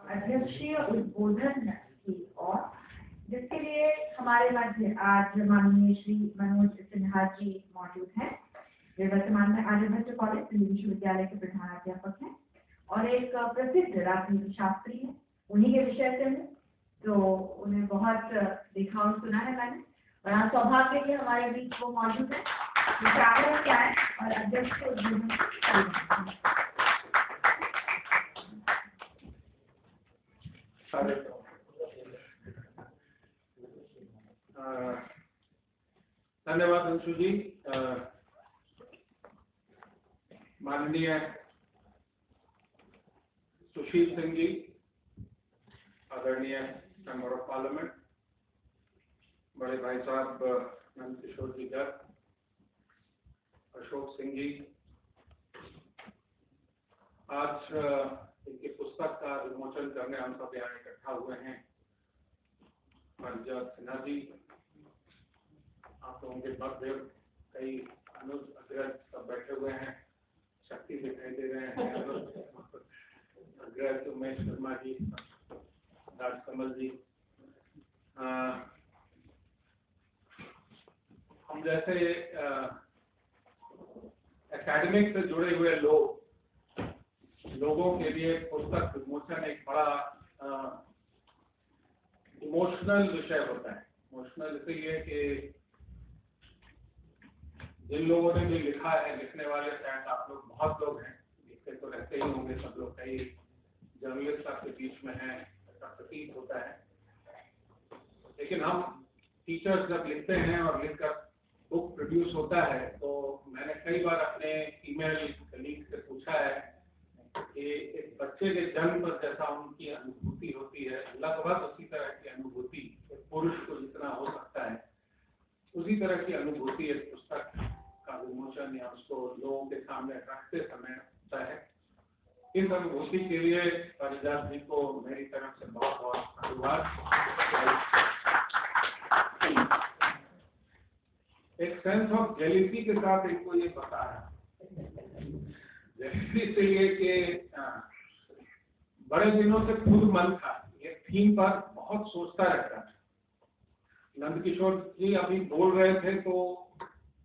अध्यक्षीय उद्बोधन की और जिसके लिए हमारे मध्य आज माननीय श्री मनोज सिन्हा जी मौजूद हैं। वे वर्तमान में आर्यभट्ट कॉलेज दिल्ली विश्वविद्यालय के प्रधानाध्यापक हैं और एक प्रसिद्ध राजनीति शास्त्री हैं। उन्हीं के विषय से हैं, तो उन्हें बहुत देखा और सुना है मैंने, और आज सौभाग्य के हमारे बीच वो मौजूद है। आग्रह क्या है और अध्यक्ष को धन्यवाद अंशु जी। माननीय सुशील सिंह जी, आदरणीय मेंबर ऑफ पार्लियामेंट, बड़े भाई साहब नंद किशोर जी गर्ग, अशोक सिंह जी, आज इनकी पुस्तक का विमोचन करने हम सब यहाँ इकट्ठा हुए हैं। मनोज सिन्हा जी, आप लोगों के मध्य कई अनुज अग्रज सब बैठे हुए हैं, शक्ति दिखाई दे रहे हैं, अग्रज उमेश शर्मा जी, राजकमल जी, हम जैसे एकेडमिक से जुड़े हुए लोगों के लिए पुस्तक विमोचन एक बड़ा इमोशनल विषय होता है। इमोशनल इसलिए कि जिन लोगों ने भी लिखा है, लिखने वाले शायद आप लोग बहुत लोग हैं, लिखते तो रहते ही होंगे सब लोग, कई जर्नलिस्ट आपके बीच में हैं, ऐसा प्रतीत होता है। लेकिन हम टीचर्स जब लिखते हैं और लिखकर बुक प्रोड्यूस होता है, तो मैंने कई बार अपने ईमेल कलीग से पूछा है कि एक बच्चे के जन्म पर जैसा उनकी अनुभूति होती है, लगभग उसी तरह की अनुभूति एक पुरुष को जितना हो सकता है, उसी तरह की अनुभूति एक पुस्तक का विमोचन या उसको लोगों के सामने रखते समय होता है। इस अनुभूति के लिए पारिजात जी को मेरी तरफ से बहुत बहुत धन्यवाद। एक सेंस ऑफ जेलिसी के साथ इनको ये बताया, जेलिसी इसलिए कि बड़े दिनों से खुद मन था, ये थीम पर बहुत सोचता रहता था। नंद किशोर जी अभी बोल रहे थे तो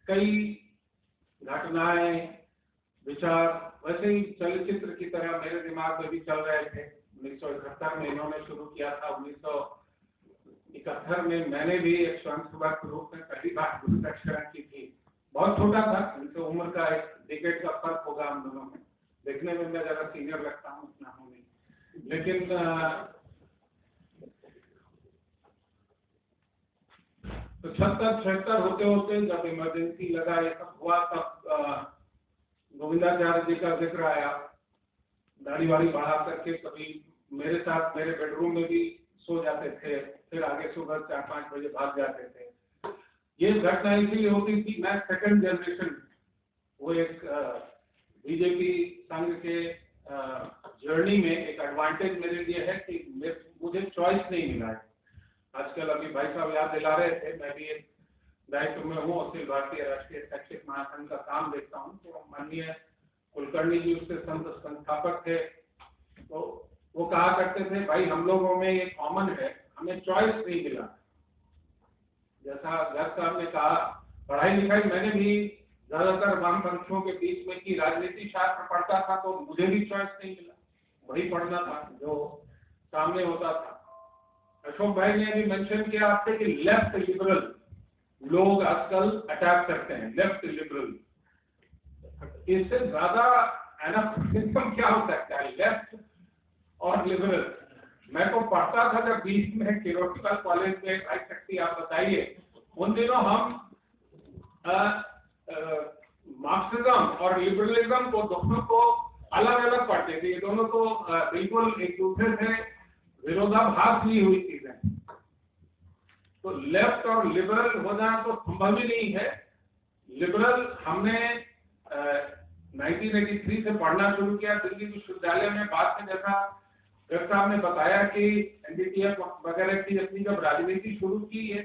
कई घटनाएं, विचार वैसे ही चलचित्र की तरह मेरे दिमाग में भी चल रहे थे। 1971 में इन्होंने शुरू किया था, 1971 में मैंने भी एक स्वयंसेवक के रूप में पहली बार गुरुदक्षिणा की थी। बहुत छोटा था, इनसे उम्र का एक डिकेड का फर्क होगा हम दोनों में। देखने में मैं ज्यादा सीनियर लगता हूँ, उतना हूँ नहीं, लेकिन तो 76 होते होते जब इमरजेंसी लगा, ये सब हुआ, तब गोविंदाचार्य जी का जिक्र आया। दाढ़ी वाड़ी बढ़ा करके कभी मेरे साथ मेरे बेडरूम में भी सो जाते थे, फिर आगे सुबह 4-5 बजे भाग जाते थे। ये घटना इसलिए होती थी, मैं सेकंड जनरेशन, वो एक बीजेपी संघ के जर्नी में एक एडवांटेज मेरे लिए है कि मुझे चॉइस नहीं मिला है। आजकल अभी भाई साहब याद दिला रहे थे, मैं भी एक दायित्व में हूँ, अखिल भारतीय राष्ट्रीय शैक्षिक महासंघ का काम देखता हूँ। तो माननीय कुलकर्णी जी उसके संस्थापक थे, तो वो कहा करते थे, भाई हम लोगों में ये कॉमन है, हमें चॉइस नहीं मिला। जैसा गर्ग साहब ने कहा, पढ़ाई लिखाई मैंने भी ज्यादातर वामपंथियों के बीच में की, राजनीति शास्त्र पढ़ता था तो मुझे भी चॉइस नहीं मिला, वही पढ़ना था जो सामने होता था। अशोक भाई ने भी मेंशन किया आपसे कि लेफ्ट लिबरल लोग आजकल अटैक करते हैं, लेफ्ट लिबरल। इससे ज्यादा एनाफोरिज्म क्या हो सकता है, लेफ्ट और लिबरल। मैं तो पढ़ता था जब बीच में किरोटिकल कॉलेज में, भाई शक्ति आप बताइए, उन दिनों हम मार्क्सिज्म और लिबरलिज्म को दोनों को अलग अलग पढ़ते थे। ये दोनों तो बिल्कुल एक दूसरे से विरोधाभास ली हुई चीजें। तो लेफ्ट और लिबरल होना तो संभव ही नहीं है। लिबरल हमने 1983 से पढ़ना शुरू किया दिल्ली विश्वविद्यालय में। बाद में जैसा गर्ग साहब ने बताया कि एनडीटीएफ वगैरह की अपनी जब राजनीति शुरू की, है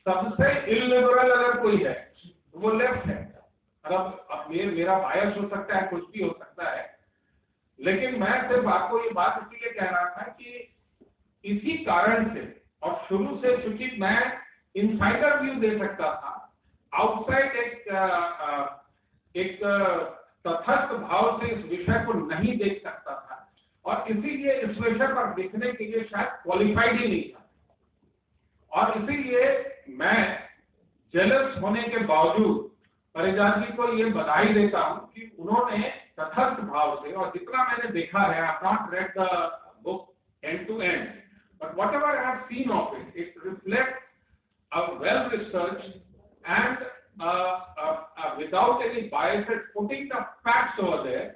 सबसे इलिबरल अगर कोई है वो लेफ्ट है। अब मेरा बायस हो सकता है, कुछ भी हो सकता है, लेकिन मैं सिर्फ आपको ये बात इसलिए कह रहा था कि इसी कारण से, और शुरू से चूंकि मैं इनसाइडर व्यू दे सकता था, आउटसाइड एक तटस्थ भाव से इस विषय को नहीं देख सकता था, और इसीलिए इस विषय पर देखने के लिए शायद क्वालिफाइड ही नहीं था। और इसीलिए मैं जेलस होने के बावजूद परिजात जी को ये बधाई देता हूं कि उन्होंने तटस्थ भाव से, और जितना मैंने देखा है, I have not read the book end to end, but whatever I have seen of it, it reflects a well researched and without any biases, putting the facts over there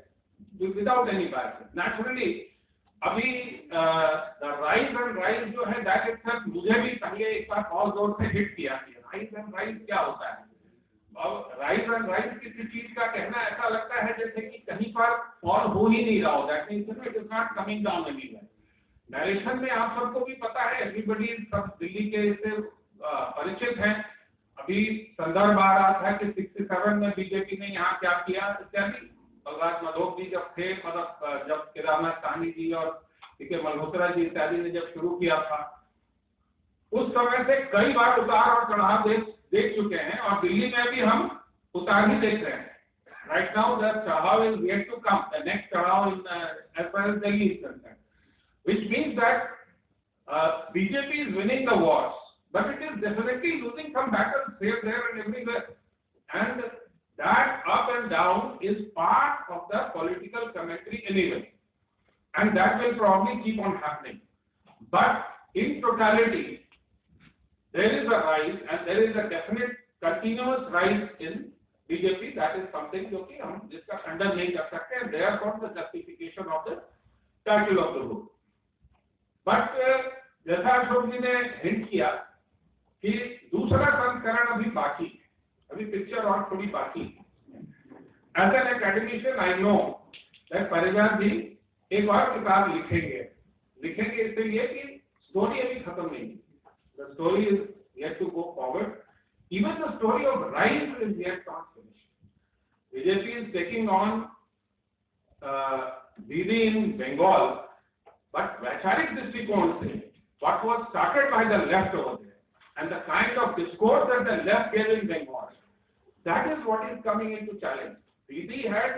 without any biases. Naturally, अभी the rise and rise जो है, that itself मुझे भी पहले एक बार बहुत जोर से हिट किया कि rise and rise क्या होता है। अब rise and rise किसी चीज का कहना ऐसा लगता है जैसे कि कहीं पर फॉल हो ही नहीं रहा हो, that means it is not coming down anywhere. Narration में आप सबको भी पता है, एवरीबडी सब दिल्ली के इससे परिचित हैं। अभी संदर्भ आ रहा था कि 67 में बीजेपी ने यहाँ क्या किया इत्यादि। बलराज मधोक जी जब थे, मतलब जब केदारनाथ साहनी जी और के मल्होत्रा जी इत्यादि ने जब शुरू किया था, उस समय से कई बार उतार और चढ़ाव देख चुके हैं, और दिल्ली में भी हम उतार ही देख रहे हैं। राइट नाउ द चढ़ाव is yet to come, the next चढ़ाव in as far as Delhi is concerned, which means that BJP is winning the wars, but it is definitely losing some battles here, there and everywhere, and that up and down is part of the political commentary anyway, and that will probably keep on happening. But in totality, there is a rise, and there is a definite continuous rise in BJP. That is something जो कि हम जिसका खंडन नहीं कर सकते, and therefore the justification of the title of the book. But जैसा अशोक जी ने हिंट किया कि दूसरा संस्करण अभी बाकी है, अभी पिक्चर और थोड़ी बाकी है। As an academician I know that Parijat ji एक और किताब लिखेंगे इसलिए कि स्टोरी अभी खत्म नहीं है। The story is yet to go forward, even the story of rise is yet not finished. BJP is taking on Didi in Bengal, but वैचारिक दृष्टिकोण से what was started by the left over there and the kind of discourse that the left gave in Bengal, that is what is coming into challenge. Didi had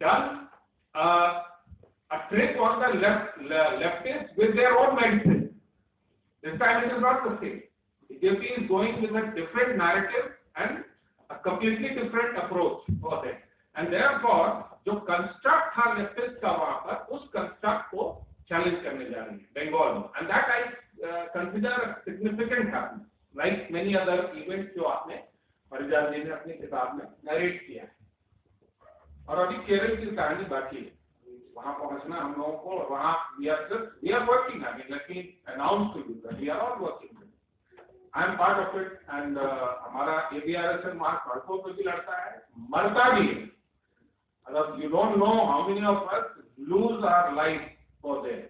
done a trick on the leftists with their own medicine. This time it is not the same. BJP is going with a different narrative and a completely different approach for them. And therefore, जो construct था leftist का वहाँ पर, उस construct को challenge करने जा रही है बंगाल में, and that I consider a significant happening, like many other events जो आपने परिजात जी ने अपनी किताब में नरेट किया है। और अभी केरल की कहानी बाकी है, वहाँ पहुँचना हम लोगों को, और वहाँ we are working, I mean let me announce to you that we are all working. I am part of it, and हमारा ABRSN वहाँ सड़कों पे भी लड़ता है, मरता भी है। मतलब you don't know how many of us lose our life for there,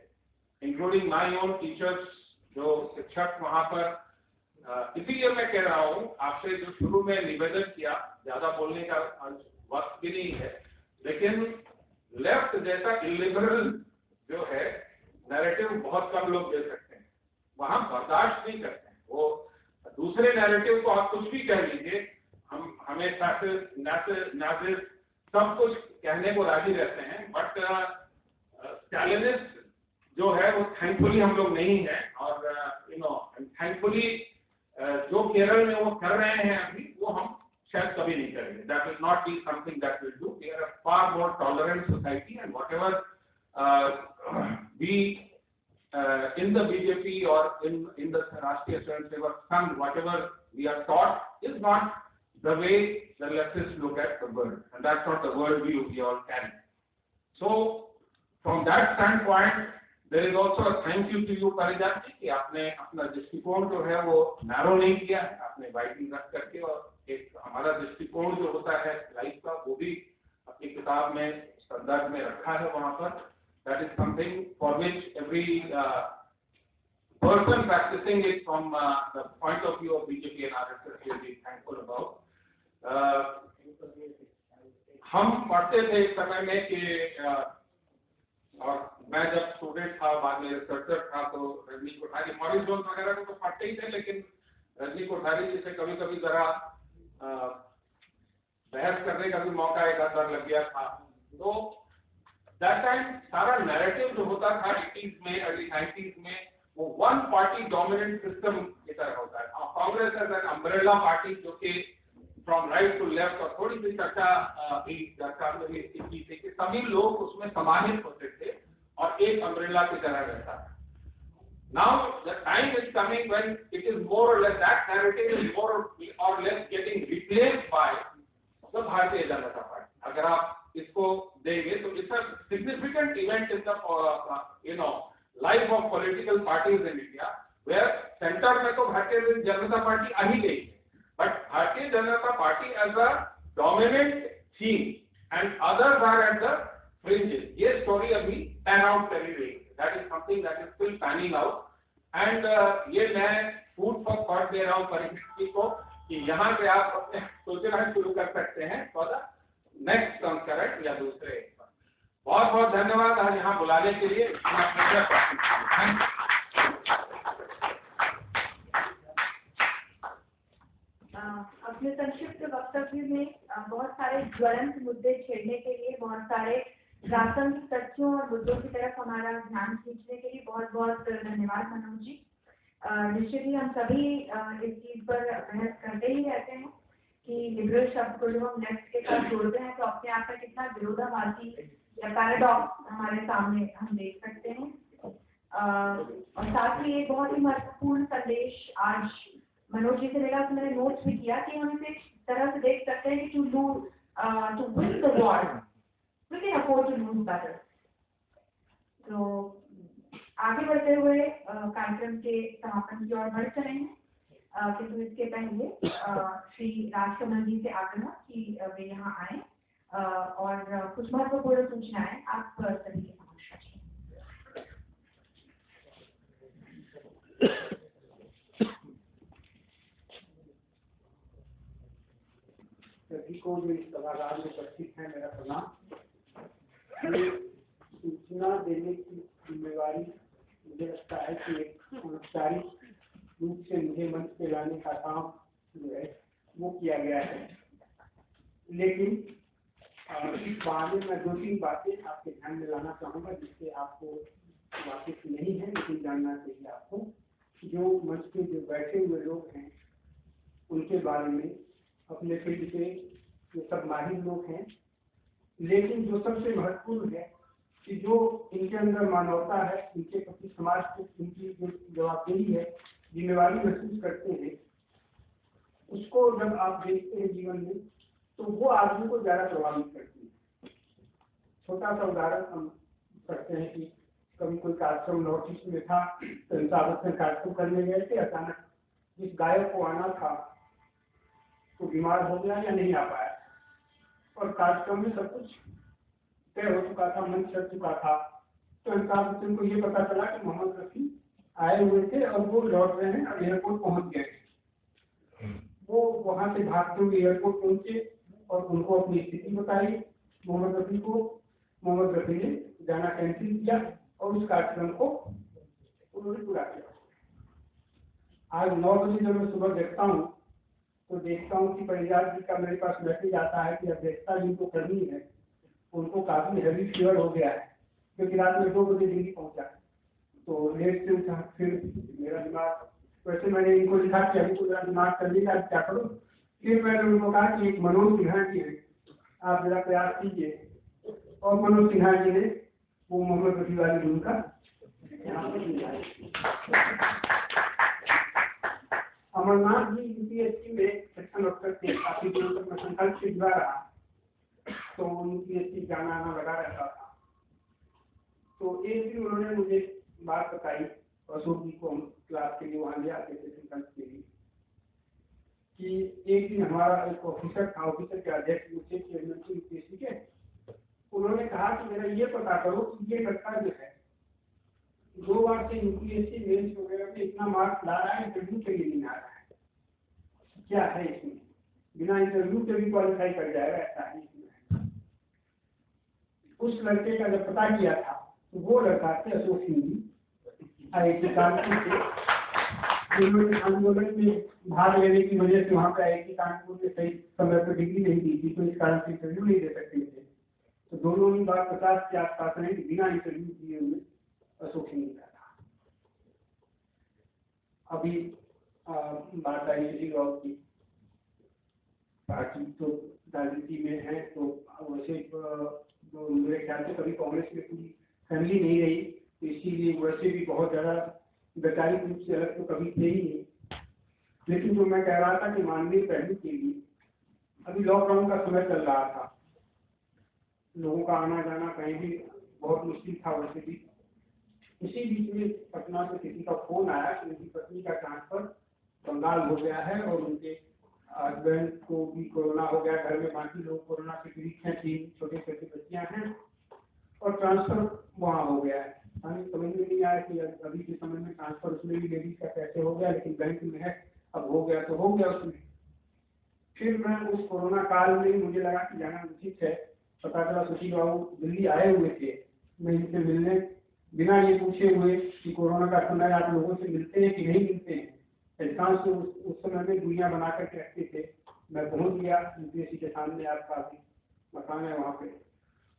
including my own teachers, जो शिक्षक वहाँ पर। इसीलिए मैं कह रहा हूँ आपसे, जो शुरू में निवेदन किया, ज्यादा बोलने का वक्त भी नहीं है, लेकिन लेफ्ट जैसा इलिबरल जो है नैरेटिव बहुत कम लोग दे सकते हैं, वहाँ बर्दाश्त नहीं करते हैं। वो दूसरे नैरेटिव को आप कुछ भी कह लीजिए, हम हमें सब कुछ कहने को राजी रहते हैं, बट स्टैलिनिस्ट जो है वो थैंकफुली हम लोग नहीं हैं, और थैंकफुली जो केरल में वो कर रहे हैं अभी, वो हम शायद कभी नहीं करेंगे। That will not be something that will do. We are a far more tolerant society, and whatever we in the BJP or in the Rashtriya Swayamsevak Sangh, whatever we are taught is not the way the leftists look at the world, and that's not the worldview we all carry. So from that standpoint, there is also a thank you to you परिजात जी कि आपने अपना दृष्टिकोण जो है वो narrow नहीं किया है, आपने वाइडिंग रख करके, और एक हमारा दृष्टिकोण जो होता है लाइफ का, वो भी अपनी किताब में संदर्भ में रखा है वहाँ पर। That is something for which every person practicing it from the point of view of BJP and RSS will be thankful about. हम पढ़ते थे इस समय में कि और मैं जब स्टूडेंट था, बाद में रिसर्चर था, तो रजनी कोठारी, मॉरिस जोन्स वगैरह को तो फटते ही थे, लेकिन रजनी कोठारी जी से कभी कभी जरा बहस करने का भी मौका एक आध बार लग गया था। तो दैट टाइम सारा नैरेटिव जो होता था 80s में, अर्ली 90s में, वो वन पार्टी डोमिनेंट सिस्टम की तरह होता है। Congress as an umbrella party जो कि फ्रॉम राइट टू लेफ्ट, और थोड़ी सी चर्चा भी की थी कि सभी लोग उसमें समाहित होते थे और एक अम्ब्रेला की तरह रहता था। Now the time is coming when it is more or less, that narrative is more or less getting replaced by the Bharatiya Janata Party. अगर आप इसको देंगे तो it's a significant event in the life of political parties in India, where center में तो Bharatiya Janata party आ ही गई, but Bharatiya Janata Party as a dominant theme and others are at the fringes. ये story अभी pan out कर ही रही है. That is something that is still panning out, and ये मैं food for thought दे रहा हूँ परिस्थिति को कि यहाँ से आप अपने सोचना शुरू कर सकते हैं for the next concurrent या दूसरे। बहुत बहुत धन्यवाद आज यहाँ बुलाने के लिए। अपने संक्षिप्त वक्तव्य में बहुत सारे ज्वलंत मुद्दे छेड़ने के लिए, बहुत सारे प्रासंगिक तथ्यों और मुद्दों की तरफ हमारा ध्यान खींचने के लिए बहुत बहुत धन्यवाद मनोज जी। निश्चित ही हम सभी इस चीज पर बहस करते ही रहते हैं कि लिबरल शब्द को जब हम लेफ्ट के साथ जोड़ते हैं तो अपने आप में कितना विरोधाभासी या पैराडॉक्स हमारे सामने हम देख सकते हैं। और साथ ही एक बहुत ही महत्वपूर्ण संदेश आज मनोज जी से मिला, तो मैंने नोट्स भी किया कि हम इसे इस तरह से देख सकते हैं कि to win the war we can afford to lose better। तो आगे बढ़ते हुए कार्यक्रम के समापन की ओर बढ़ चलेंगे, किंतु इसके पहले श्री राजकमल जी से आग्रह कि वे यहाँ आए और कुछ महत्वपूर्ण सूचनाएं आप सभी के समक्ष रखें। सभी को जो इस सभागार में उपस्थित है मेरा प्रणाम। सूचना देने की जिम्मेवारी मुझे लगता है कि एक औपचारिक रूप से मुझे मंच पे लाने का काम जो है वो किया गया है, लेकिन इस बारे में 2-3 बातें आपके ध्यान में लाना चाहूँगा जिससे आपको वाकिफ नहीं है लेकिन जानना चाहिए आपको। जो मंच पे जो बैठे हुए लोग हैं उनके बारे में अपने फील्ड के जो सब माहिर लोग हैं, लेकिन जो सबसे महत्वपूर्ण है कि जो इनके अंदर मानवता है, इनके प्रति समाज को इनकी जो जवाबदेही है, जिम्मेवारी महसूस करते हैं, उसको जब आप देखते हैं जीवन में तो वो आदमी को ज्यादा प्रभावित करती है। छोटा सा उदाहरण हम करते हैं कि कभी कोई कार्यक्रम नॉर्थ ईस्ट में था, तो इंसावत में कार्यक्रम करने गए थे, अचानक जिस गायक को आना था तो बीमार हो गया या नहीं आ पाया, और कार्यक्रम में सब कुछ तय हो चुका था, मंच चढ़ चुका था, तो अमिताभ बच्चन को ये पता चला कि मोहम्मद रफी आए हुए थे और वो लौट रहे हैं, अब एयरपोर्ट पहुंच गए। वो वहां से भागते हुए एयरपोर्ट पहुंचे और उनको अपनी स्थिति बताई मोहम्मद रफी को। मोहम्मद रफी ने जाना कैंसिल किया और उस कार्यक्रम को उन्होंने पूरा किया। आज 9 बजे जब मैं सुबह देखता हूँ तो देखता हूँ कि परिवार जी का मेरे पास मैसेज आता है कि अध्यक्षता जिनको करनी है उनको काफी हैवी फीवर हो गया है, क्योंकि रात में 2 बजे दिल्ली पहुंचा तो लेट से उठा। फिर मेरा दिमाग, वैसे मैंने इनको लिखा कि अभी तो मेरा दिमाग कर लीजिए क्या करूँ। फिर मैंने उनको कहा कि एक मनोज सिन्हा जी है, आप जरा प्रयास कीजिए, और मनोज सिन्हा जी ने वो मोहम्मद रफी वाली रूम का अमरनाथ जी यूपीएससी में सेक्शन ऑफिसर थे, काफी दिनों तक मैं संकल्प से जुड़ा रहा, तो यूपीएससी जाना आना लगा रहता था। तो एक दिन उन्होंने मुझे बात बताई, अशोक जी को हम क्लास के लिए वहाँ ले आते थे संकल्प के लिए, कि एक दिन हमारा एक ऑफिसर था, ऑफिसर के अध्यक्ष मुझसे चेयरमैन यूपीएससी के, उन्होंने कहा कि मेरा ये पता करो कि ये लड़का जो है 2 बार से यूपीएससी मेंस वगैरह में इतना मार्क्स ला रहा है, इंटरव्यू के लिए नहीं आ रहा है, क्या है इसमें, बिना इंटरव्यू के भी क्वालिफाई कर जाएगा, ऐसा है इसमें। उस लड़के का जब पता किया था वो लड़का थे अशोक सिंह जी, IIT कानपुर से। उन्होंने आंदोलन में भाग लेने की वजह से वहाँ पे IIT कानपुर में सही समय पर डिग्री नहीं दी थी, तो इस कारण से इंटरव्यू नहीं दे सकते थे। तो दोनों ही बात 50 के आसपास रहे कि बिना इंटरव्यू दिए हुए अशोक सिंह का था। अभी बात आई सुशील बाबू की, पार्टी तो राजनीति में है, तो वैसे जो मेरे ख्याल से कभी कांग्रेस में पूरी फैमिली नहीं रही, तो इसीलिए वैसे भी बहुत ज़्यादा वैचारिक रूप से अलग तो कभी थे ही नहीं। लेकिन जो मैं कह रहा था कि मानवीय पहलू के लिए अभी लॉकडाउन का समय चल रहा था, लोगों का आना जाना कहीं भी बहुत मुश्किल था वैसे भी। इसी बीच में पटना से किसी का फोन आया कि उनकी पत्नी का ट्रांसफर बंगाल हो गया है और उनके हस्बैंड को भी कोरोना हो गया, घर में बाकी लोग कोरोना से पीड़ित हैं, 3 छोटे छोटे बच्चियां हैं और ट्रांसफर वहाँ हो गया है। हमें समझ में नहीं आया कि अभी के समय में ट्रांसफर उसमें भी लेडीज का कैसे हो गया, लेकिन बैंक में है, अब हो गया तो हो गया उसमें। फिर मैं उस कोरोना काल में मुझे लगा कि जाना उचित है। पता चला सुशील बाबू दिल्ली आए हुए थे, मैं इनसे मिलने बिना ये पूछे हुए कि कोरोना का समय आप लोगों से मिलते हैं कि नहीं मिलते हैं, अधिकांश तो उस समय में दुनिया बना करके रखते थे। मैं पहुंच गया UPSC के सामने, आपका भी मकान है वहाँ पे,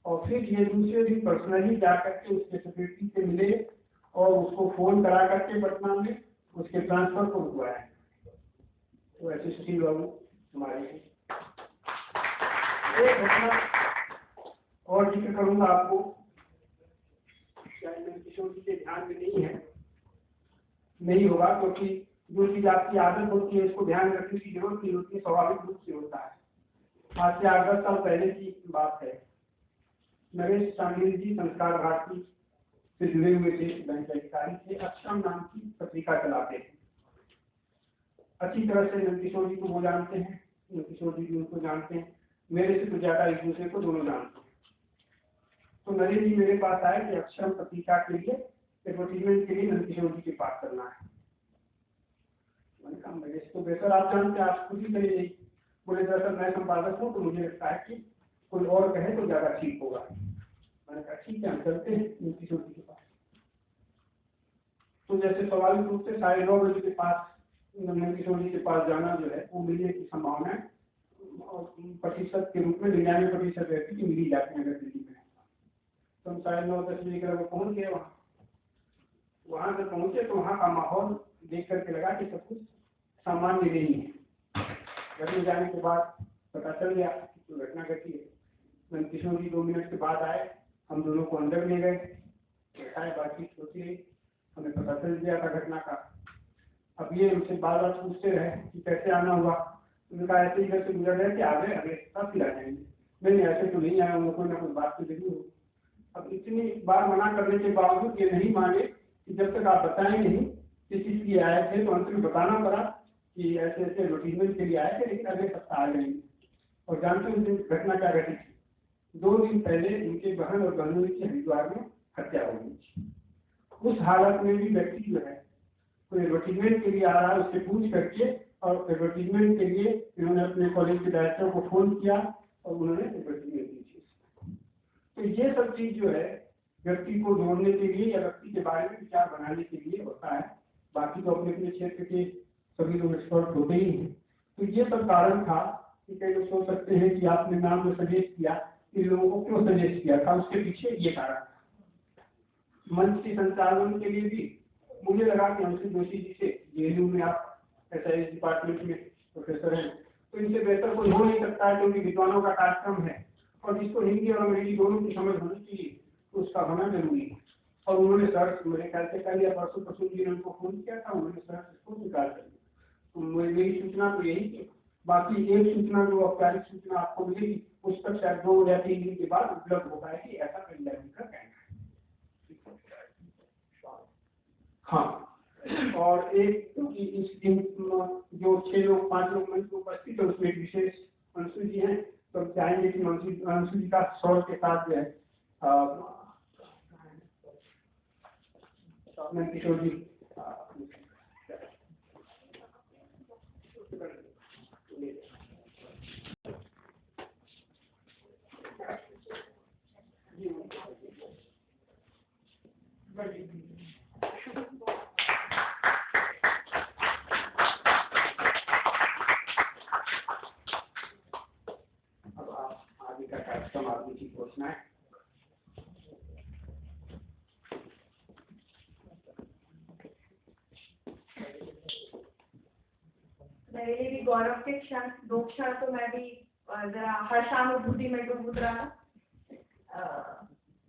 और फिर ये दूसरे दिन पर्सनली जा करके उसके सेक्रेटरी से मिले और उसको फोन करा करके पटना में उसके ट्रांसफर को रुकवाया। तो ऐसे सुशील बाबू हमारे हैं। एक घटना और जिक्र करूंगा आपको, शायद किशोर जी के ध्यान में नहीं होगा, क्योंकि जो चीज आपकी आदत होती है उसको ध्यान रखने की जरूरत नहीं होती है, स्वाभाविक रूप से होता है। आज से 8-10 साल पहले की बात है। नरेश चांडिल जी संस्कार भारती से जुड़े हुए थे, बैंक अधिकारी थे, अक्षम नाम की पत्रिका चलाते थे। अच्छी तरह से नंदकिशोर जी को वो जानते हैं, नंदकिशोर जी भी उनको जानते हैं, मेरे से तो ज्यादा एक दूसरे को दोनों जानते हैं। तो नरेश जी मेरे पास आए कि अक्षम पत्रिका के लिए एडवर्टीजमेंट के लिए नंदकिशोर जी के पास करना है। मैंने कहा मेरे तो बेहतर आप जानते हैं, आप खुद ही चले जाइए। बोले दरअसल मैं संपादक हूँ, तो मुझे लगता है कि कोई और कहे तो ज्यादा ठीक होगा। मैंने कहा ठीक है, हम चलते हैं नंदकिशोर जी के पास। तो जैसे स्वाभाविक रूप से 9:30 बजे के पास नंदकिशोर जी के पास जाना जो है वो मिलने की संभावना है, प्रतिशत के रूप में 99% रहती है, मिल ही जाते हैं अगर दिल्ली में। तो हम 9:30-10 बजे के लगभग पहुंच गए वहाँ से पहुंचे तो वहाँ का माहौल देख करके लगा कि सब कुछ सामान्य नहीं है। घर में जाने के बाद पता चल गया तो घटना घटी है। नंदकिशोर जी 2 मिनट के बाद आए, हम दोनों को अंदर ले गए, बैठाए, बातचीत होती रही, हमें पता चल गया था घटना का। अब ये उनसे बार बार पूछते रहे कि कैसे आना हुआ, उन्होंने कहा ऐसे इधर से गुजर रहे थे, आ गए, अगले तब फिर आ जाएंगे। नहीं ऐसे तो नहीं आया हूँ, कोई ना कोई बात तो जरूर हो। अब इतनी बार मना करने के बावजूद ये नहीं माने कि जब तक आप बताएं नहीं किस चीज के लिए आए थे, तो अंत में बताना पड़ा कि ऐसे ऐसे एडवर्टीजमेंट के लिए आए थे, लेकिन अगले सप्ताह आ जाएंगे। और जानते हैं उस दिन घटना क्या घटी थी? 2 दिन पहले इनके बहन और बहनोई की हरिद्वार में हत्या हो गई थी। उस हालत में भी व्यक्ति जो है कोई एडवर्टीजमेंट के लिए आ रहा है, उससे पूछ करके, और एडवर्टीजमेंट के लिए इन्होंने अपने कॉलेज के डायरेक्टर को फोन किया और उन्होंने एडवर्टीजमेंट दी थी। तो ये सब चीज जो है व्यक्ति को जोड़ने के लिए या व्यक्ति के बारे में विचार बनाने के लिए होता है। बाकी तो अपने अपने क्षेत्र के सभी लोग एक्सपर्ट होते ही हैं। तो ये सब कारण था कि कई लोग सोच सकते हैं कि आपने नाम जो सजेस्ट किया, इन लोगों को क्यों सजेस्ट किया था, उसके पीछे ये कारण था। मंच के संचालन के लिए भी मुझे लगा कि अंशु जोशी जी से, JNU में आप SIS डिपार्टमेंट में प्रोफेसर हैं, तो इनसे बेहतर कोई हो नहीं सकता है, क्योंकि विद्वानों का कार्यक्रम है और जिसको हिंदी और अंग्रेजी दोनों की समझ होनी चाहिए, तो उसका होना जरूरी है। और उन्होंने सर मेरे ख्याल से कल या परसों जी ने उनको फोन किया था, उन्होंने सर इसको स्वीकार कर लिया। तो मेरी सूचना तो यही थी। बाकी एक सूचना जो औपचारिक सूचना आपको मिलेगी, उस पर शायद 2 या 3 दिन के बाद उपलब्ध हो पाएगी, ऐसा कहीं का कहना है। हाँ, और एक क्योंकि इस दिन जो 6 लोग 5 लोग मंच में उपस्थित है, उसमें एक विशेष अंशु जी हैं, तो चाहेंगे कि अंशु जी का शोर के साथ जो है नंदकिशोर जी अब आप आगे का कार्यक्रम आगे की घोषणा है। मेरे लिए भी गौरव के क्षण, 2 क्षण तो मैं भी जरा हर्षानुभूति में डूब रहा।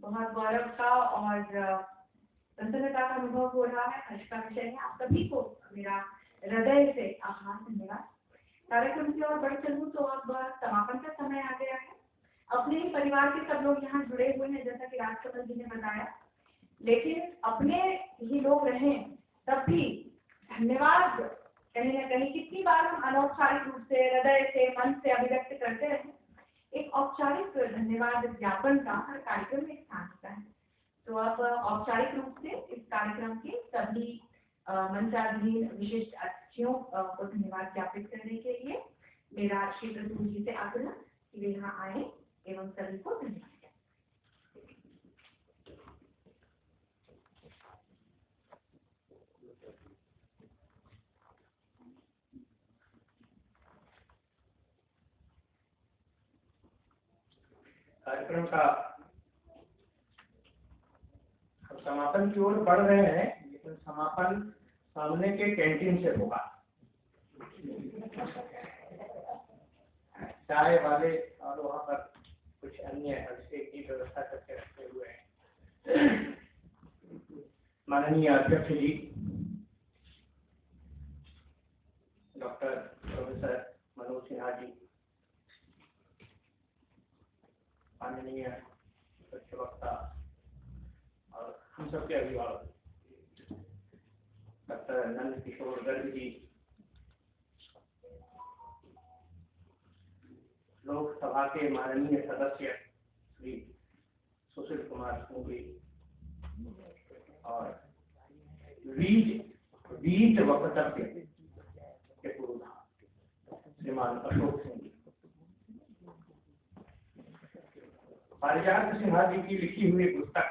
बहुत गौरव का और प्रसन्नता का अनुभव हो रहा है। हर्ष का विषय है। आप सभी को मेरा हृदय से आभार, धन्यवाद। कार्यक्रम की ओर बढ़ चलूं तो अब समापन का समय आ गया है। अपने ही परिवार के सब लोग यहाँ जुड़े हुए हैं, जैसा कि राजकमल जी ने बताया, लेकिन अपने ही लोग रहें तब भी धन्यवाद कहीं न कहीं कितनी बार हम अनौपचारिक रूप से, हृदय से, मन से अभिव्यक्त करते रहे। एक औपचारिक धन्यवाद ज्ञापन का हर कार्यक्रम में स्थान होता है। तो अब औपचारिक रूप से इस कार्यक्रम के सभी मंचाधीन विशिष्ट अतिथियों को धन्यवाद ज्ञापित करने के लिए मेरा श्री प्रसून जी से आग्रह कि वे यहाँ आए एवं सभी को धन्यवाद। कार्यक्रम का हम समापन की ओर बढ़ रहे हैं, लेकिन समापन सामने के कैंटीन से होगा। चाय वाले और वहाँ पर कुछ अन्य हर्षे की व्यवस्था करके रखे हुए हैं। माननीय अध्यक्ष जी डॉक्टर प्रोफेसर मनोज सिन्हा जी, माननीय वक्ता और हम सबके अभिभावक डॉक्टर नंद किशोर गर्ग जी, लोकसभा के माननीय सदस्य श्री सुशील कुमार सिंह और वीज वक्तव्य के पूर्व श्रीमान अशोक सिंह जी, पारिजात सिन्हा जी की लिखी हुई पुस्तक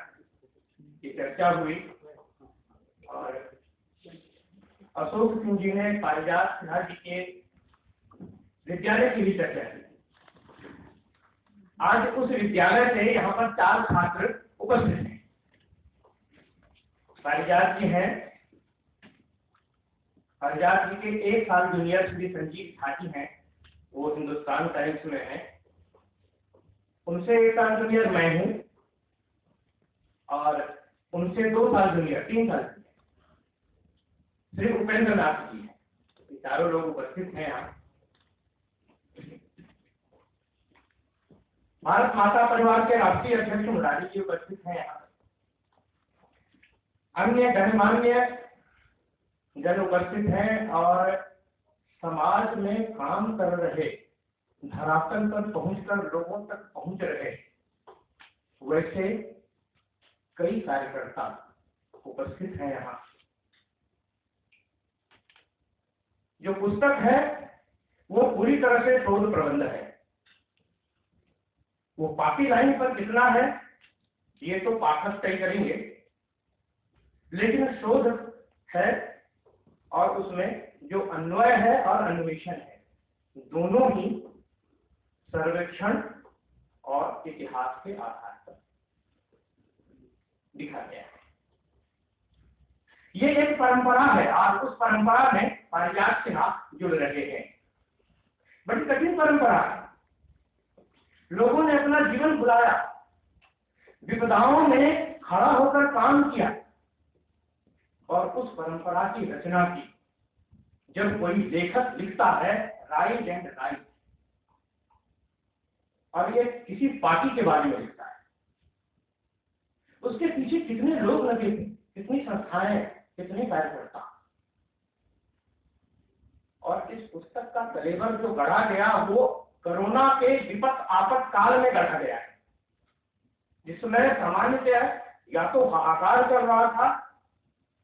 की चर्चा हुई और अशोक सिंह जी ने पारिजात सिन्हा जी के विद्यालय की भी चर्चा की। आज उस विद्यालय से यहाँ पर 4 छात्र उपस्थित हैं। पारिजात जी हैं, पारिजात जी के 1 साल जूनियर श्री संजीव ठाकी हैं, वो हिंदुस्तान टाइम्स में हैं। उनसे 1 साल जूनियर मैं हूँ और उनसे 2 साल जूनियर, 3 साल जूनियर श्री उपेंद्र नाथ जी हैं। ये चारों लोग उपस्थित हैं यहाँ। भारत माता परिवार के राष्ट्रीय अध्यक्ष मुरारी जी उपस्थित हैं यहाँ। अन्य गणमान्य जन उपस्थित हैं और समाज में काम कर रहे, धरातल पर पहुंचकर लोगों तक पहुंच रहे वैसे कई कार्यकर्ता उपस्थित हैं यहाँ। जो पुस्तक है वो पूरी तरह से शोध प्रबंध है। वो पार्टी लाइन पर कितना है ये तो पाठक तय करेंगे, लेकिन शोध है और उसमें जो अन्वय है और अन्वेषण है, दोनों ही सर्वेक्षण और इतिहास के आधार पर लिखा गया है। ये एक परंपरा है और उस परंपरा में पारिजात सिन्हा जुड़ रहे हैं। बड़ी कठिन परंपरा है। लोगों ने अपना जीवन बुलाया, विपदाओं में खड़ा होकर काम किया और उस परंपरा की रचना की। जब कोई लेखक लिखता है राइट एंड राइट और ये किसी पार्टी के बारे में लिखता है, उसके पीछे कितने लोग लगे थे, कितनी संस्थाएं, कितने कार्यकर्ता। और इस पुस्तक का कलेवर जो गढ़ा गया वो कोरोना के विपत आपत काल में गढ़ा गया है, जिसमें सामान्यतः या तो हाहाकार चल रहा था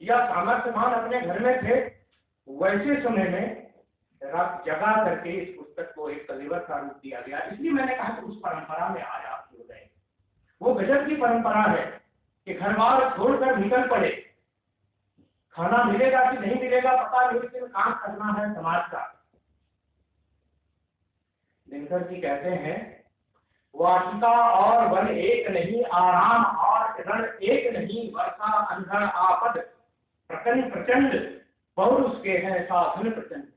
या सामर्थ्यवान अपने घर में थे। वैसे समय में जगा करके इस पुस्तक को एक कलेवर का रूप दिया गया। इसलिए मैंने कहा कि उस परंपरा में आया आप जुड़ गए। वो गजब की परंपरा है कि घर बार छोड़कर निकल पड़े, खाना मिलेगा कि नहीं मिलेगा पता नहीं, लेकिन काम करना है समाज का। दिनकर जी कहते हैं, वाटिका और वन एक नहीं, आराम और रण एक नहीं, वर्षा अंधड़ आपद प्रचंड प्रचंड, पौरुष के हैं साधन प्रचंड।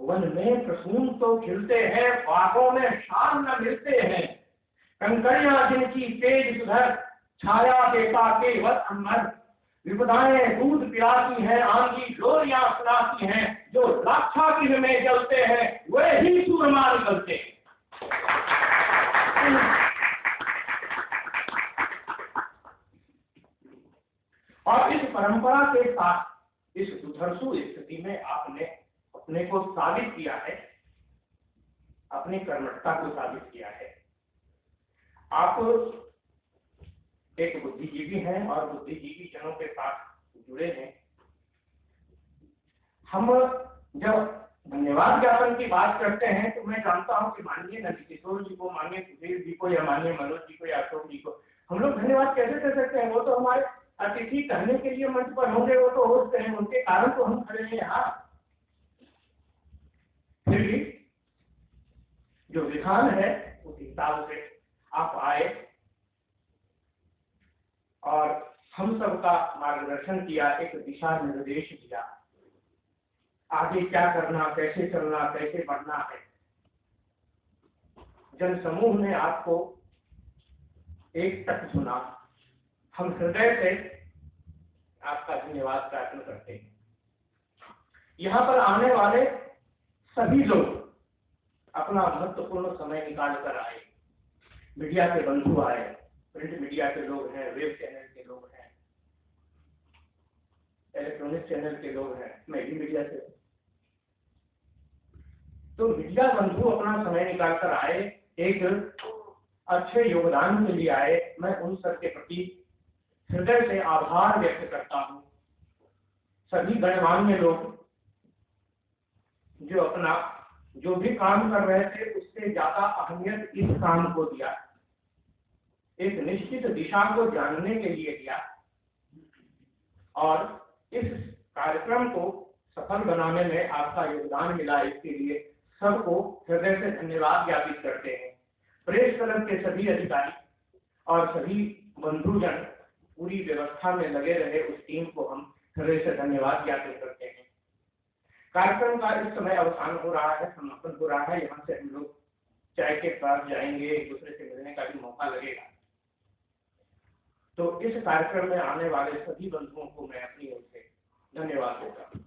वन में प्रसून तो खिलते हैं, बागों में शान न मिलते हैं, कंकड़ियां जिनकी तेज सुधर, छाया देता केवल अमर, विपदाएं दूध पिलाती हैं, आंधी डोरियां सुनाती हैं, जो लाक्षागृह में जलते हैं वे ही सूरमा निकलते हैं। और इस परंपरा के साथ इस दुधर्षु स्थिति में आपने अपने को साबित किया है, अपनी कर्मठता को साबित किया है। आप एक बुद्धिजीवी हैं और बुद्धिजीवी जनों के साथ जुड़े हैं। हम जब धन्यवाद ज्ञापन की बात करते हैं तो मैं जानता हूं कि माननीय नंदकिशोर जी को, माननीय सुधीर जी को या माननीय मनोज जी को या अशोक जी को हम लोग धन्यवाद कैसे कर सकते हैं? वो तो हमारे अतिथि कहने के लिए मंच पर होंगे, वो तो होस्ट हैं, उनके कारण तो हम खड़े हैं यहाँ। फिर भी जो विधान है उस हिसाब से आप आए और हम सबका मार्गदर्शन किया, एक दिशा निर्देश दिया, आगे क्या करना, कैसे चलना, कैसे बढ़ना है। जन समूह ने आपको एक तक सुना, हम हृदय से आपका धन्यवाद ज्ञापन करते हैं। यहाँ पर आने वाले सभी लोग अपना महत्वपूर्ण समय निकाल कर आए, मीडिया के बंधु आए, प्रिंट मीडिया के लोग हैं, वेब चैनल के लोग हैं, इलेक्ट्रॉनिक चैनल के लोग हैं, मैं भी मीडिया से। तो मीडिया बंधु अपना समय निकाल कर आए, एक अच्छे योगदान के लिए आए। मैं उन सबके प्रति हृदय से आभार व्यक्त करता हूँ। सभी गणमान्य लोग जो अपना जो भी काम कर रहे थे उससे ज्यादा अहमियत इस काम को दिया, एक निश्चित दिशा को जानने के लिए दिया, और इस कार्यक्रम को सफल बनाने में आपका योगदान मिला, इसके लिए सबको हृदय से धन्यवाद ज्ञापित करते हैं। प्रेस क्लब के सभी अधिकारी और सभी बंधुजन पूरी व्यवस्था में लगे रहे, उस टीम को हम हृदय से धन्यवाद ज्ञापित करते हैं। कार्यक्रम का इस समय अवसान हो रहा है, समापन हो रहा है। यहाँ से हम लोग चाय के पास जाएंगे, एक दूसरे से मिलने का भी मौका लगेगा। तो इस कार्यक्रम में आने वाले सभी बंधुओं को मैं अपनी ओर से धन्यवाद देता हूँ।